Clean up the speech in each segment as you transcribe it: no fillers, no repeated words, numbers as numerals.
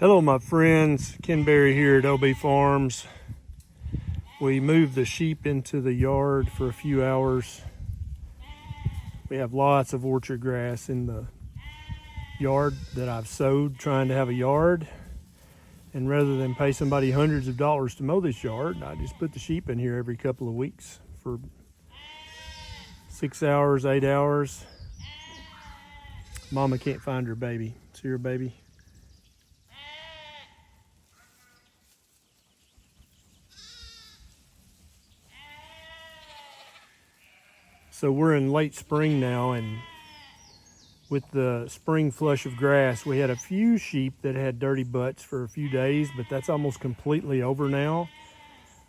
Hello my friends, Ken Berry here at OB Farms. We moved the sheep into the yard for a few hours. We have lots of orchard grass in the yard that I've sowed trying to have a yard. And rather than pay somebody hundreds of dollars to mow this yard, I just put the sheep in here every couple of weeks for 6 hours, 8 hours. Mama can't find her baby. See her baby? So we're in late spring now, and with the spring flush of grass, we had a few sheep that had dirty butts for a few days, but that's almost completely over now.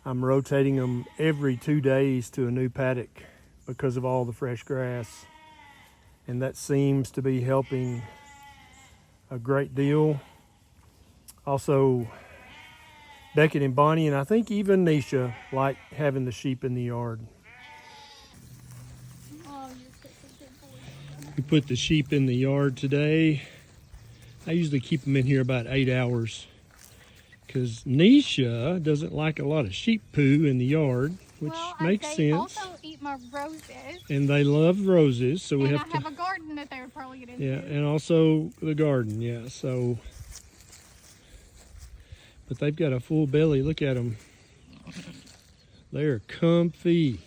I'm rotating them every 2 days to a new paddock because of all the fresh grass. And that seems to be helping a great deal. Also, Beckett and Bonnie, and I think even Neisha, like having the sheep in the yard. We put the sheep in the yard today. I usually keep them in here about 8 hours because Neisha doesn't like a lot of sheep poo in the yard, which makes sense. They also eat my roses. And they love roses, so we have to... I have a garden that they would probably get into. Yeah, and also the garden, yeah, so. But they've got a full belly, look at them. They're comfy.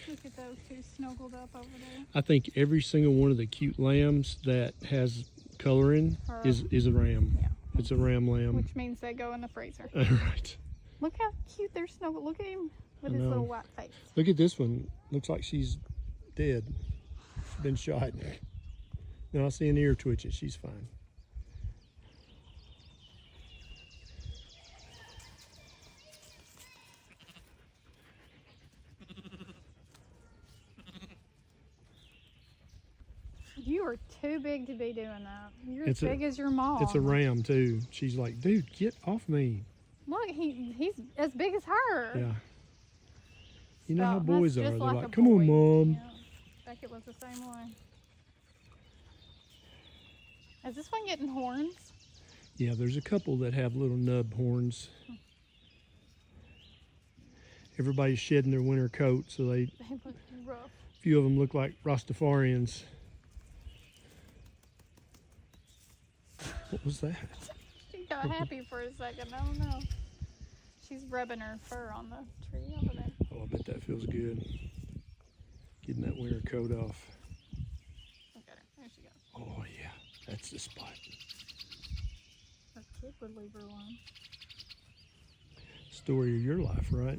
Look at those two snuggled up over there. I think every single one of the cute lambs that has coloring is a ram. Yeah. It's a ram lamb. Which means they go in the freezer. Right. Look how cute they're snuggled. Look at him with his little white face. Look at this one. Looks like she's dead. Been shot. No, I see an ear twitching. She's fine. You are too big to be doing that. You're as big as your mom. It's a ram too. She's like, dude, get off me. Look, he's as big as her. Yeah. You know how boys are. They're like, come boy. on, Mom. Yeah. Beckett was the same way. Is this one getting horns? Yeah, there's a couple that have little nub horns. Everybody's shedding their winter coat, so they look rough. A few of them look like Rastafarians. What was that? She got happy for a second. I don't know. She's rubbing her fur on the tree over there. Oh, I bet that feels good. Getting that winter coat off. Look at her. There she goes. Oh, yeah. That's the spot. Her kid would leave her alone. Story of your life, right?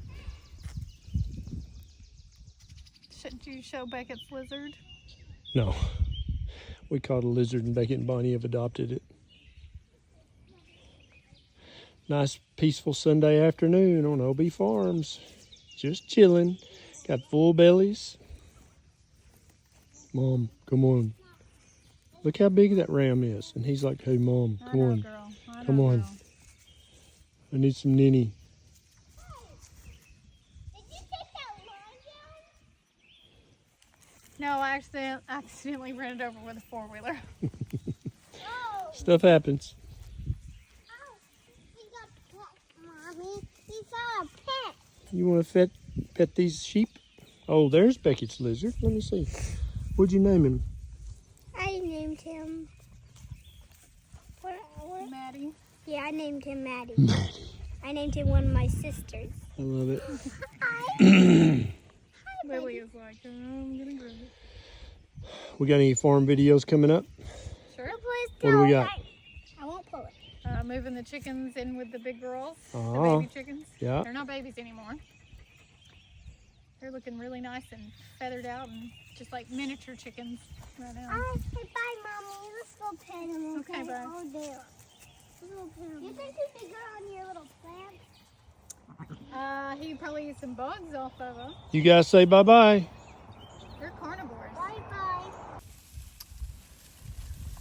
Shouldn't you show Beckett's lizard? No. We caught a lizard and Beckett and Bonnie have adopted it. Nice peaceful Sunday afternoon on OB Farms. Just chilling. Got full bellies. Mom, come on. Look how big that ram is. And he's like, hey, Mom, come on. Girl. Come on. I need some ninny. Did you take that line down? No, I accidentally ran it over with a four-wheeler. Oh. Stuff happens. Oh, he got pet, Mommy. He saw a pet. You want to pet these sheep? Oh, there's Beckett's lizard. Let me see. What'd you name him? I named him. What? Maddie. Yeah, I named him Maddie. Maddie. I named him one of my sisters. I love it. Hi. Lily is like, oh, I'm gonna grab it. We got any farm videos coming up? Sure. What do we got? I won't pull it. Moving the chickens in with the big girls. The baby chickens. Yeah. They're not babies anymore. They're looking really nice and feathered out and just like miniature chickens right now. Hey, bye, Mommy. Let's go pet him. Okay, bye. Oh, there. Let's go pet him. You think you could go on your little plant? He could probably eat some bugs off of them. You guys say bye-bye. They're carnivores. Bye-bye.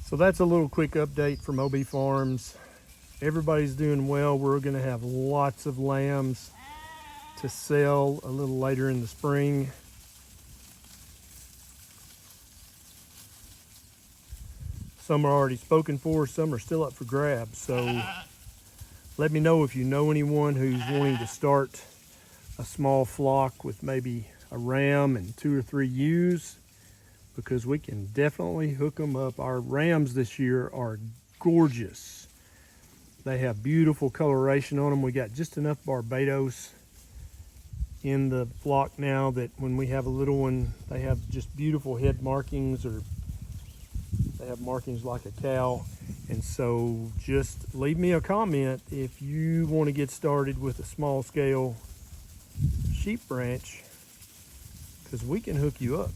So that's a little quick update from OB Farms. Everybody's doing well. We're going to have lots of lambs to sell a little later in the spring. Some are already spoken for, some are still up for grabs. So let me know if you know anyone who's wanting to start a small flock with maybe a ram and 2 or 3 ewes, because we can definitely hook them up. Our rams this year are gorgeous. They have beautiful coloration on them. We got just enough Barbados in the flock now that when we have a little one, they have just beautiful head markings, or they have markings like a cow. And so just leave me a comment if you want to get started with a small scale sheep ranch, because we can hook you up.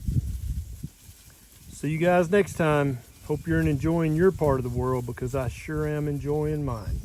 See you guys next time. Hope you're enjoying your part of the world, because I sure am enjoying mine.